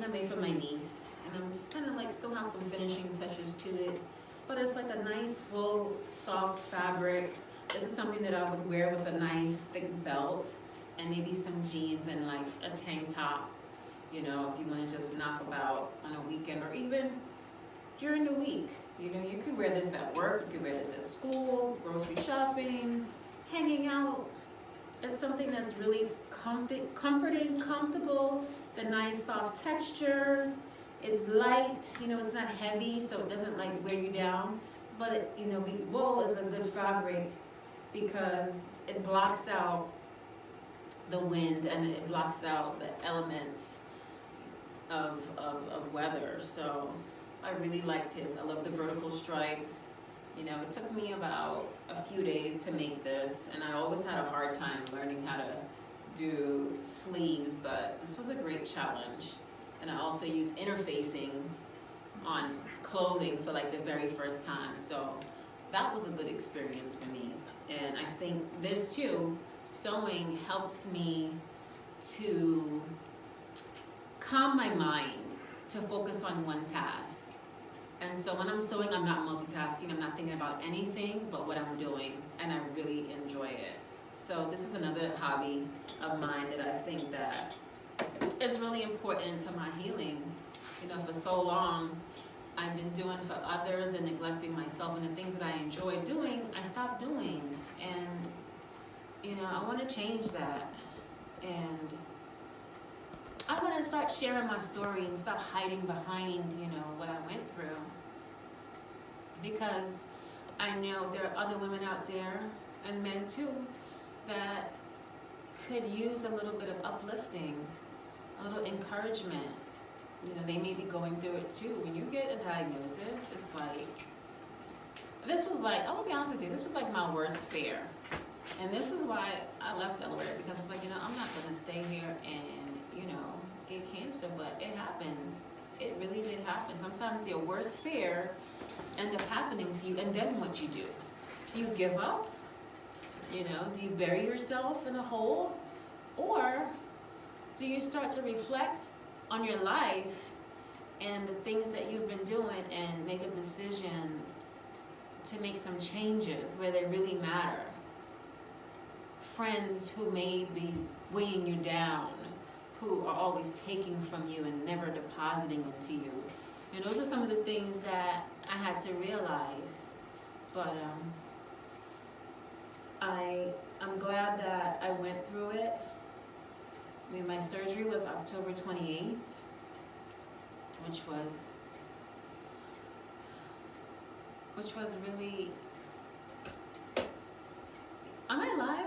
something I made for my niece, and I'm just kind of like still have some finishing touches to it. But it's like a nice wool, soft fabric. This is something that I would wear with a nice thick belt and maybe some jeans and like a tank top. You know, if you want to just knock about on a weekend or even during the week. You know, you could wear this at work, you could wear this at school, grocery shopping, hanging out. It's something that's really comforting, comfortable, the nice soft textures. It's light, you know, it's not heavy, so it doesn't like wear you down. But it, you know, wool is a good fabric because it blocks out the wind and it blocks out the elements of weather. So I really like this. I love the vertical stripes. You know, it took me about a few days to make this, and I always had a hard time learning how to do sleeves, but this was a great challenge. And I also used interfacing on clothing for like the very first time. So that was a good experience for me. And I think this too, sewing helps me to calm my mind to focus on one task. And so when I'm sewing, I'm not multitasking, I'm not thinking about anything but what I'm doing, and I really enjoy it. So this is another hobby of mine that I think that is really important to my healing. You know, for so long, I've been doing for others and neglecting myself, and the things that I enjoy doing, I stopped doing. And, you know, I want to change that. And I want to start sharing my story and stop hiding behind, you know, what I went through. Because I know there are other women out there, and men too, that could use a little bit of uplifting, a little encouragement. You know, they may be going through it too. When you get a diagnosis, it's like, this was like, I'll be honest with you, this was like my worst fear. And this is why I left Delaware, because it's like, you know, I'm not gonna stay here and, you know, get cancer, but it happened. It really did happen. Sometimes your worst fear end up happening to you, and then what you do? Do you give up? You know, do you bury yourself in a hole? Or do you start to reflect on your life and the things that you've been doing and make a decision to make some changes where they really matter? Friends who may be weighing you down, who are always taking from you and never depositing into you. And those are some of the things that I had to realize. But I'm glad that I went through it. I mean, my surgery was October 28th, which was really, am I live?